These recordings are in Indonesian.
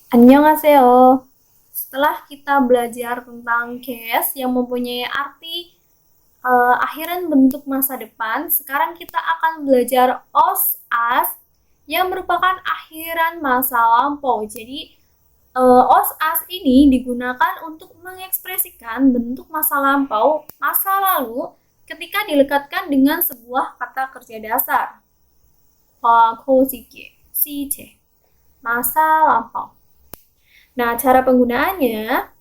Annyeonghaseyo. Setelah kita belajar tentang case yang mempunyai arti akhiran bentuk masa depan, sekarang kita akan belajar os as yang merupakan akhiran masa lampau. Jadi os as ini digunakan untuk mengekspresikan bentuk masa lampau, masa lalu ketika dilekatkan dengan sebuah kata kerja dasar. Masa lampau. Nah, cara penggunaannya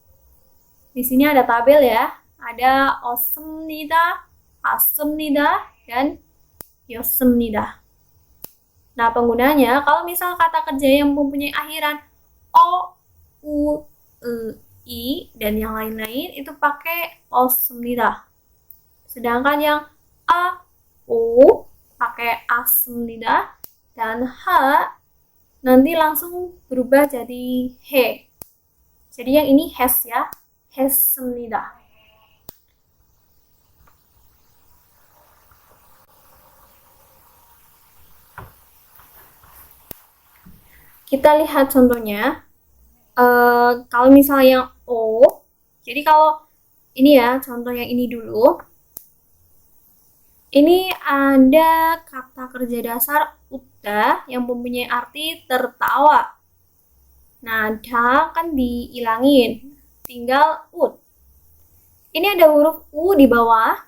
di sini ada tabel ya. Ada ossemnida, assemnida, dan yossemnida. Nah, penggunanya kalau misal kata kerja yang mempunyai akhiran o, u, i, dan yang lain-lain itu pakai ossemnida. Sedangkan yang a, u pakai assemnida, dan h nanti langsung berubah jadi he. Jadi yang ini has ya, hassemnida. Kita lihat contohnya. Kalau misalnya yang o, jadi kalau ini ya, contoh yang ini dulu. Ini ada kata kerja dasar uta yang mempunyai arti tertawa. Nah, da kan diilangin, tinggal ut. Ini ada huruf u di bawah,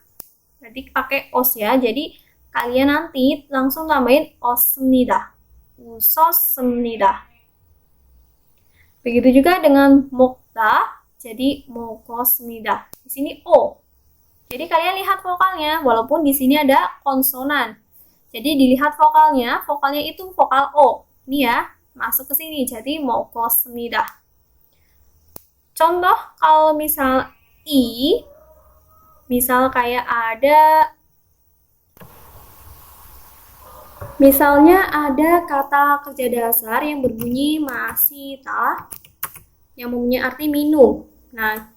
berarti pakai os ya. Jadi kalian nanti langsung tambahin ossemnida, usossemnida. Begitu juga dengan mokta, jadi mokosmida. Di sini o. Jadi kalian lihat vokalnya, walaupun di sini ada konsonan. Jadi dilihat vokalnya itu vokal o. Ini ya, masuk ke sini, jadi mokosmida. Contoh kalau misal i, misal kayak ada, misalnya ada kata kerja dasar yang berbunyi masita, yang mempunyai arti minum. Nah,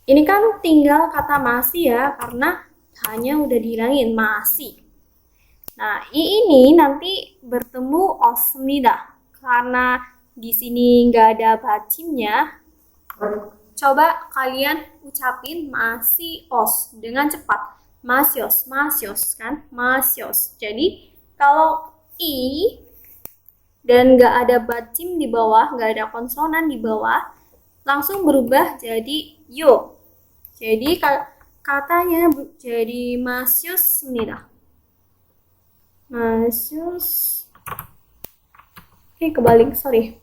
ini kan tinggal kata masih ya, karena hanya udah dihilangin masih. Nah, i ini nanti bertemu osmida. Karena di sini nggak ada bacimnya, coba kalian ucapin masih os dengan cepat. Masyos, masyos kan? Masyos. Jadi, kalau i dan nggak ada bacim di bawah, nggak ada konsonan di bawah, langsung berubah jadi yo. Jadi katanya jadi masyos nida. Masyos. Kebalik, sorry.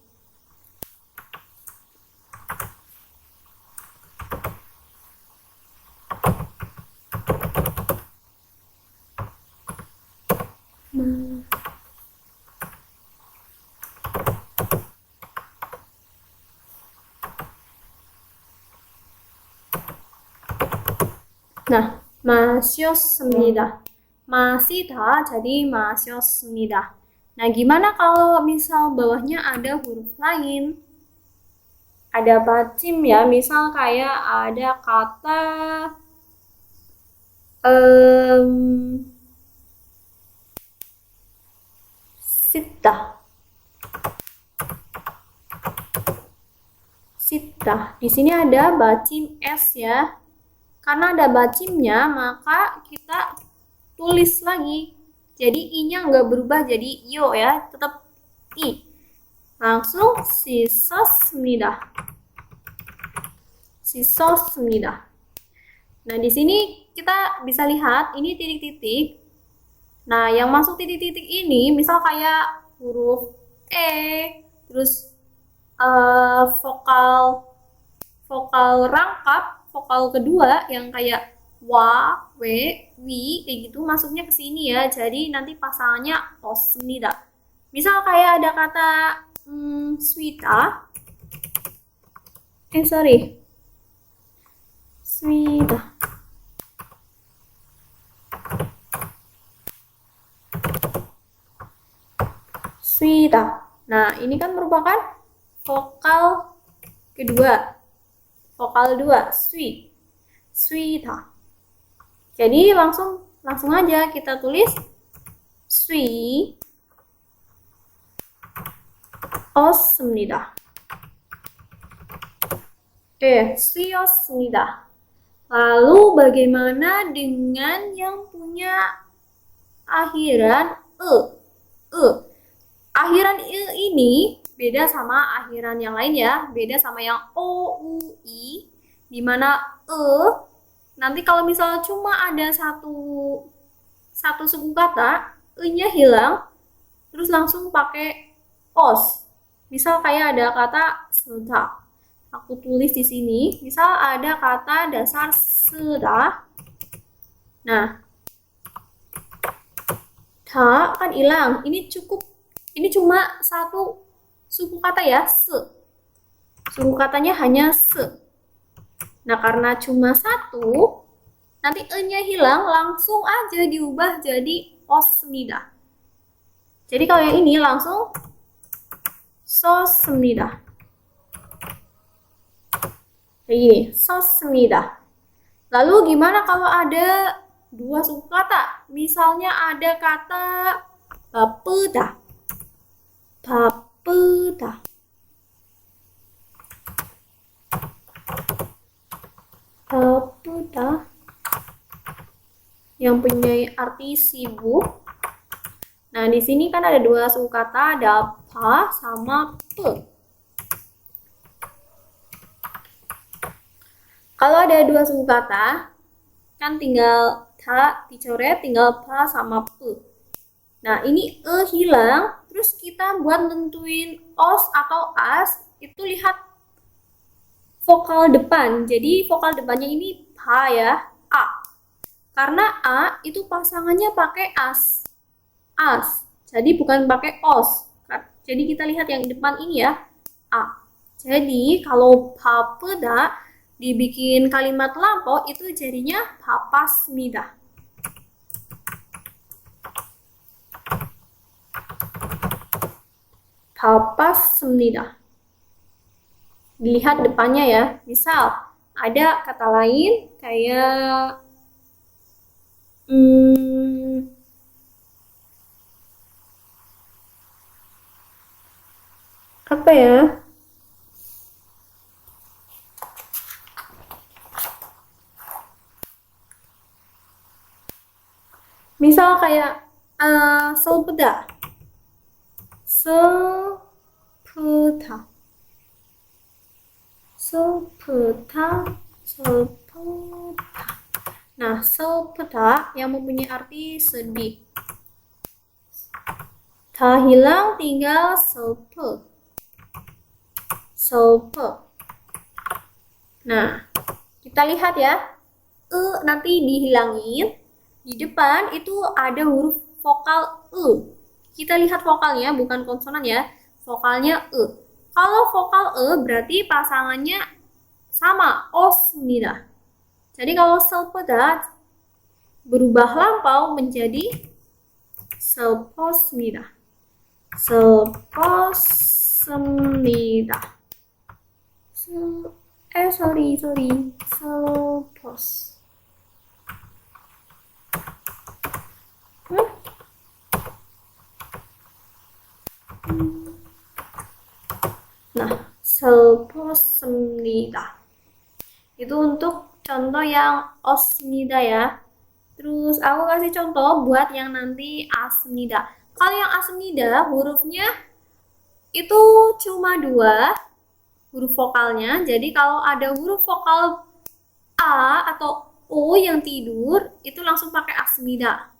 Nah, 마셨습니다. masita jadi 마셨습니다. Nah, gimana kalau misal bawahnya ada huruf lain? Ada bacim ya, misal kayak ada kata sita. Sita. Di sini ada bacim s ya. Karena ada bacimnya, maka kita tulis lagi. Jadi i-nya nggak berubah jadi yo ya, tetap i. Langsung sisosmida. Sisosmida. Nah, di sini kita bisa lihat ini titik-titik. Nah, yang masuk titik-titik ini misal kayak huruf e, terus vokal rangkap, vokal kedua yang kayak wa, we, wi, kayak gitu masuknya ke sini ya. Jadi nanti pasangannya osmida. Misal kayak ada kata swita. Swita. suida. Nah, ini kan merupakan vokal kedua. Vokal 2, sui. Suida. Jadi langsung aja kita tulis sui osmida. Suyosmida. Lalu bagaimana dengan yang punya akhiran e? Akhiran e ini beda sama akhiran yang lain ya, beda sama yang o, u, i, dimana e nanti kalau misalnya cuma ada satu suku kata, e-nya hilang, terus langsung pakai os. Misal kayak ada kata seda. Aku tulis di sini, misal ada kata dasar seda. Nah, ta kan hilang. Ini cuma satu suku kata ya, se. Suku katanya hanya se. Nah, karena cuma satu, nanti e-nya hilang, langsung aja diubah jadi osmida. Jadi kalau yang ini langsung sosmida. Ini sosmida. Lalu gimana kalau ada dua suku kata? Misalnya ada kata papeda. Papeda. Papeda yang punya arti sibuk. Nah, di sini kan ada dua suku kata, ada pa sama pe. Kalau ada dua suku kata, kan tinggal ta dicoret, tinggal pa sama pe. Nah, ini e hilang, terus kita buat nentuin os atau as, itu lihat vokal depan. Jadi vokal depannya ini pa ya, a. Karena a itu pasangannya pakai as. Jadi bukan pakai os. Jadi kita lihat yang depan ini ya, a. Jadi kalau papeda dibikin kalimat lampau itu jadinya papasmida. Papasmida. Dilihat depannya ya. Misal ada kata lain kayak apa ya? Misal kayak sepeda. Sepeda. Nah, sepeda yang mempunyai arti sedih. Ta hilang, tinggal sepe. Nah, kita lihat ya. Nanti dihilangin. Di depan itu ada huruf vokal e. Kita lihat vokalnya, bukan konsonan ya. Vokalnya e. Kalau vokal e berarti pasangannya sama, osmida. Jadi kalau sepeda berubah lampau menjadi seposmida. Seposmida. Sepos. Nah, seposmida. Itu untuk contoh yang osmida ya. Terus aku kasih contoh buat yang nanti asmida. Kalau yang asmida hurufnya itu cuma 2 huruf vokalnya. Jadi kalau ada huruf vokal a atau o yang tidur itu langsung pakai asmida.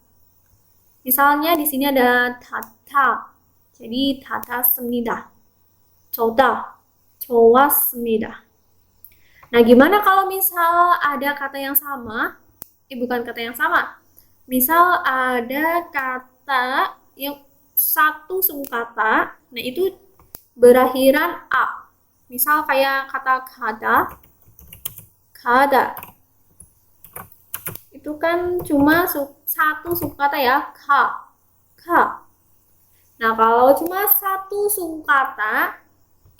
Misalnya di sini ada tata. Jadi tata semida. Coda. Cowasmida. Nah, gimana kalau misal ada kata yang sama? Bukan kata yang sama. Misal ada kata yang satu suku kata, nah itu berakhiran a. Misal kayak kata kada. Itu kan cuma satu suku kata ya, ka. Nah, kalau cuma satu suku kata,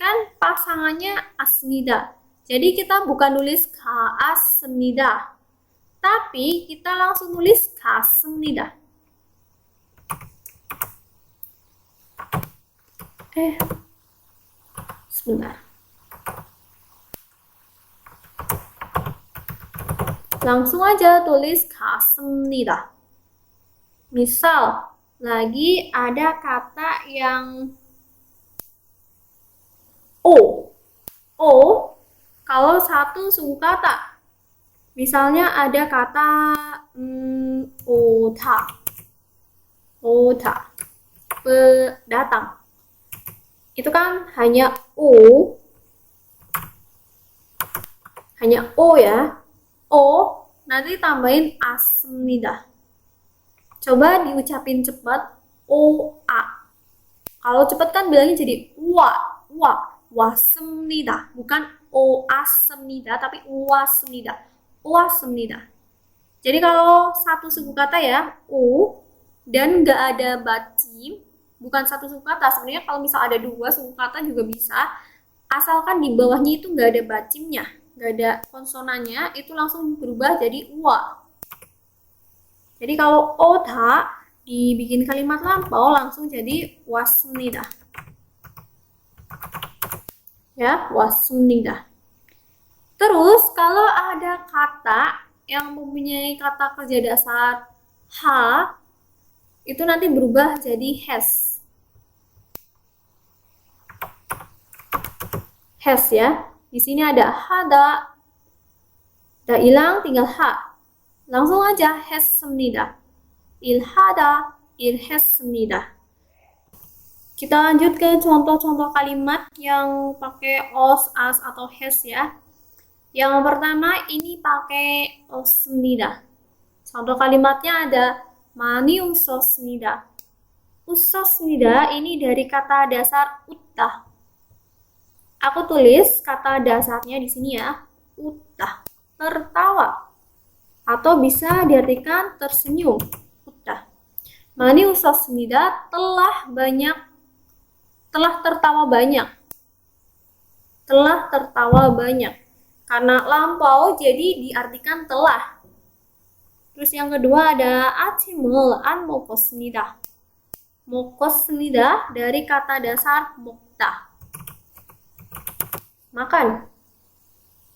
kan pasangannya asmida. Jadi kita bukan nulis kaasmida, tapi kita langsung nulis kasmida. Sebentar. Langsung aja tulis kasmida. Misal, lagi ada kata yang O. O, kalau satu suku kata. Misalnya ada kata ota. Ota. Datang. Itu kan hanya O. Hanya O ya. O, nanti tambahin asmida. Coba diucapin cepat. O-A. Kalau cepat kan bilangnya jadi wa. Wasmida. Bukan o-asmida, tapi wasmida. Wasmida. Jadi kalau satu suku kata ya, O, dan nggak ada bacim, bukan satu suku kata. Sebenarnya kalau misal ada dua suku kata juga bisa, asalkan di bawahnya itu nggak ada bacimnya, nggak ada konsonannya, itu langsung berubah jadi wa. Jadi kalau ota dibikin kalimat lampau langsung jadi wasmida. Ya, wasmida. Terus kalau ada kata yang mempunyai kata kerja dasar ha, itu nanti berubah jadi has. Has ya. Di sini ada hada. Udah hilang tinggal ha. Langsung aja hasmida. Ilhada, ilhasmida. Kita lanjut ke contoh-contoh kalimat yang pakai os, as, atau has ya. Yang pertama ini pakai osmida. Contoh kalimatnya ada mani usosmida. Usosmida ini dari kata dasar utah. Aku tulis kata dasarnya di sini ya. Utah, tertawa. Atau bisa diartikan tersenyum. Utah. Mani usosmida telah tertawa banyak. Telah tertawa banyak. Karena lampau jadi diartikan telah. Terus yang kedua ada atimul an mokosmida. Mokosmida dari kata dasar mokta. Makan.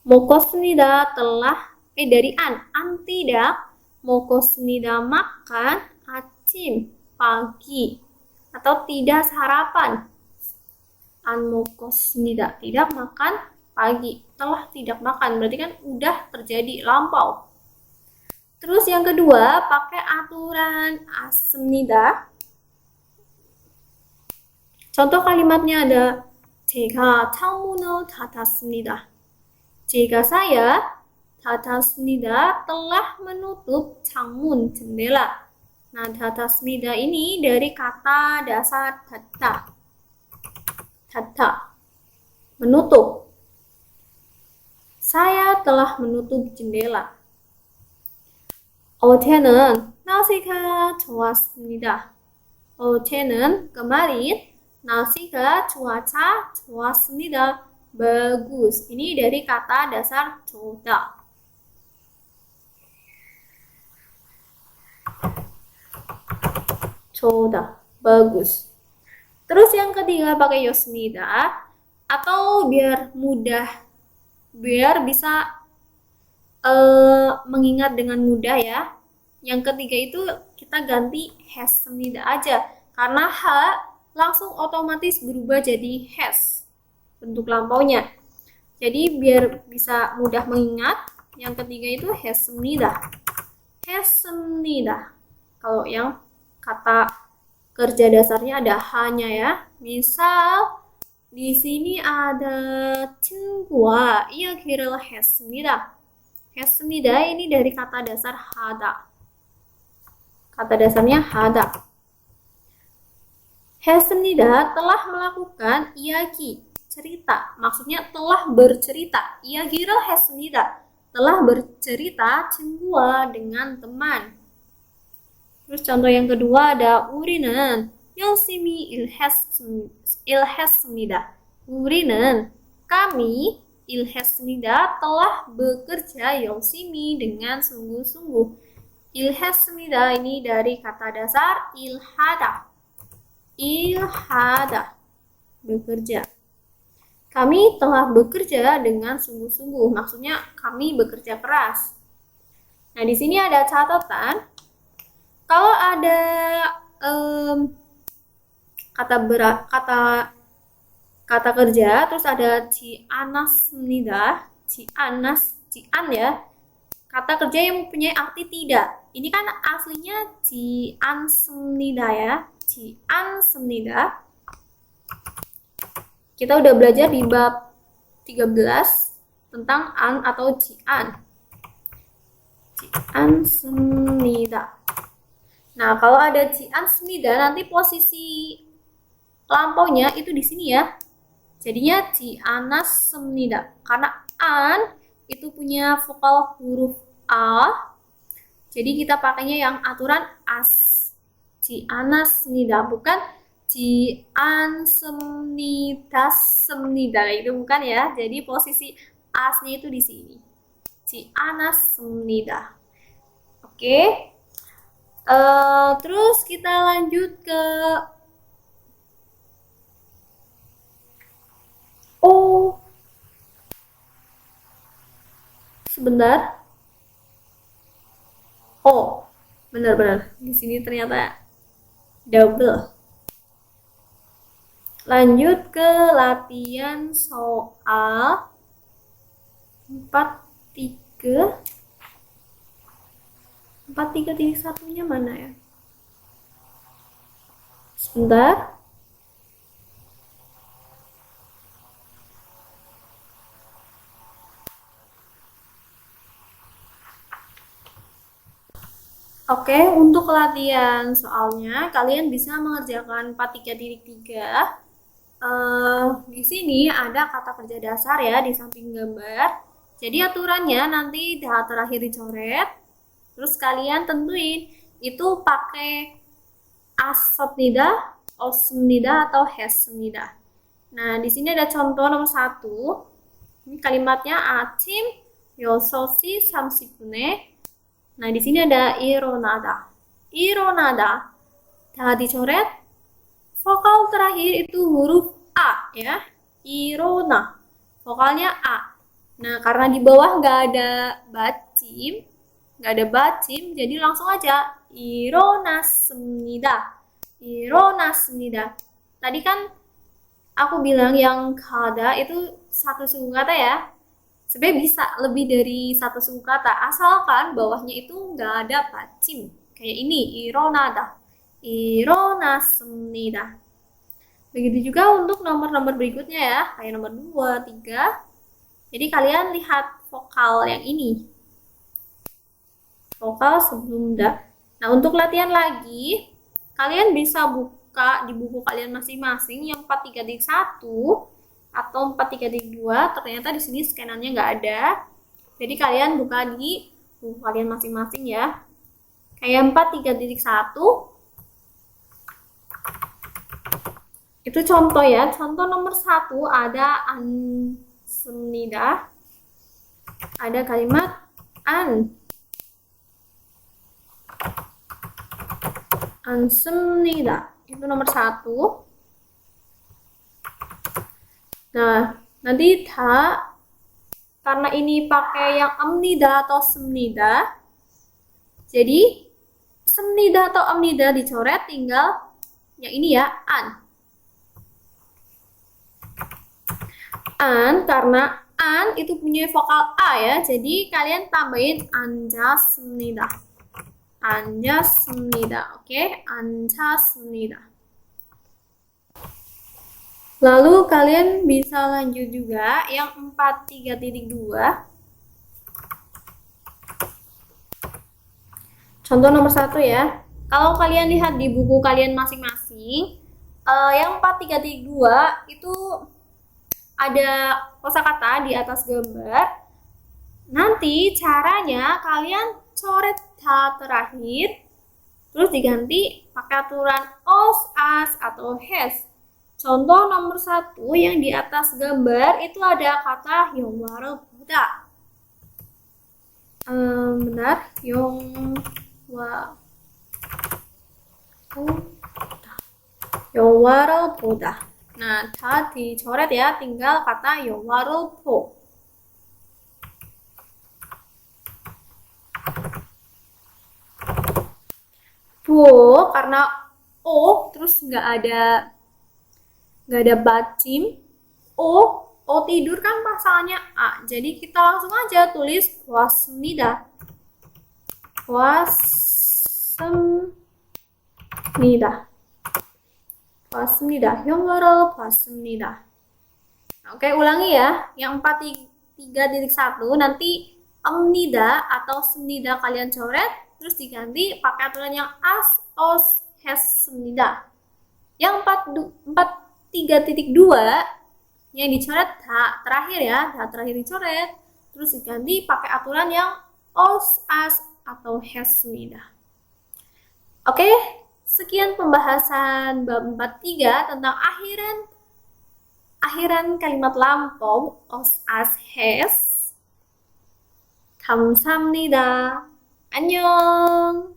Mokosmida telah dari an tidak. Mokosmida makan. Acim pagi atau tidak sarapan. An mokosmida tidak makan pagi. Telah tidak makan berarti kan udah terjadi lampau. Terus yang kedua pakai aturan asmida. Contoh kalimatnya ada 제가 창문을 닫았습니다. saya 닫았습니다 telah menutup 창문 jendela. Nah, 닫았습니다 ini dari kata dasar 닫다. 닫다. Menutup. Saya telah menutup jendela. 어제는 날씨가 좋았습니다. 어제는 kemarin 날씨가 cuaca 좋았습니다. Bagus. Ini dari kata dasar 좋다. 좋다. Bagus. Terus yang ketiga pakai yosmida atau biar mudah, biar bisa mengingat dengan mudah ya. Yang ketiga itu kita ganti hasmida aja karena ha langsung otomatis berubah jadi has bentuk lampaunya. Jadi biar bisa mudah mengingat, yang ketiga itu hasmida. Hasmida. Kalau yang kata kerja dasarnya ada hanya ya. Misal di sini ada 친구와 이야기를 했습니다. 했습니다 ini dari kata dasar hada. Kata dasarnya hada. 했습니다 telah melakukan 이야기, cerita. Maksudnya telah bercerita. 이야기를 했습니다. Telah bercerita 친구와 dengan teman. Terus contoh yang kedua ada 우리는 열심히 일했습니다. 우리는 kami ilhasmida telah bekerja 열심히 dengan sungguh-sungguh. Ilhasmida ini dari kata dasar ilhada. Ilhada, bekerja. Kami telah bekerja dengan sungguh-sungguh. Maksudnya kami bekerja keras. Nah, di sini ada catatan. Kalau ada kata kerja, terus ada cianasmida, cian ya, kata kerja yang mempunyai arti tidak. Ini kan aslinya ciansmida ya, ciansmida. Kita udah belajar di bab 13 tentang an atau cian. Ciansmida. Nah, kalau ada ciansmida nanti posisi lampaunya itu di sini ya. Jadinya cianasmida. Karena an itu punya vokal huruf a. Jadi kita pakainya yang aturan as. Cianasmida, bukan ciansemnida itu bukan ya. Jadi posisi asnya itu di sini. Cianasmida. Oke. Terus kita lanjut ke sebentar. Oh, benar-benar. Di sini ternyata double. Lanjut ke latihan soal 43. 43.1-nya mana ya? Sebentar. Oke, untuk latihan soalnya kalian bisa mengerjakan 43.3. Di sini ada kata kerja dasar ya di samping gambar. Jadi aturannya nanti terakhir dicoret. Terus kalian tentuin itu pakai asmnida, osmnida atau hesmnida. Nah, di sini ada contoh nomor 1. Ini kalimatnya 아침 6시 30분에. Nah, di sini ada ironada. Ironada. Dah dicoret. Vokal terakhir itu huruf A ya. Irona. Vokalnya A. Nah, karena di bawah nggak ada bacim, jadi langsung aja 일어났습니다. 일어났습니다. Tadi kan aku bilang yang kada itu satu suku kata ya. Sebenarnya bisa lebih dari satu suku kata, asalkan bawahnya itu nggak ada bacim. Kayak ini, 일어나다. 일어났습니다. Begitu juga untuk nomor-nomor berikutnya ya, kayak nomor 2, 3. Jadi kalian lihat vokal yang ini. Vokal sebelum da. Nah, untuk latihan lagi, kalian bisa buka di buku kalian masing-masing yang 43.1 atau 43.2. Ternyata di sini scanannya nggak ada. Jadi kalian buka di buku kalian masing-masing ya. Kayak 43.1. Itu contoh ya. Contoh nomor 1 ada ansemnida. Ada kalimat ansemnida. Itu nomor 1. Nah, nanti karena ini pakai yang amnida atau semnida, jadi semnida atau amnida dicoret, tinggal yang ini ya, karena an itu punya vokal A ya, jadi kalian tambahin anjasmnida. Anjasmnida, oke? Anjasmnida. Lalu kalian bisa lanjut juga yang 43.2. Contoh nomor 1 ya. Kalau kalian lihat di buku kalian masing-masing, yang 43.2 itu ada kosakata di atas gambar. Nanti caranya kalian coret terakhir, terus diganti pakai aturan os, as, atau has. Contoh nomor 1 yang di atas gambar itu ada kata 영화를보다. Benar, 영화를보다. Nah, 다 dicoret ya, tinggal kata 영화를 보. Bo karena o terus nggak ada bacim. O tidur kan pasangannya a, jadi kita langsung aja tulis wasmida. wasmida wasmida 영화를 봤습니다. Oke, ulangi ya. Yang 43.1 nanti amnida atau semnida kalian coret, terus diganti pakai aturan yang as, os, has, semnida. Yang 43.2 yang dicoret terakhir ya, terakhir dicoret, terus diganti pakai aturan yang os, as, atau has, semnida. Oke, sekian pembahasan bab 43 tentang akhiran kalimat lampau os, as, has. 감사합니다. 안녕.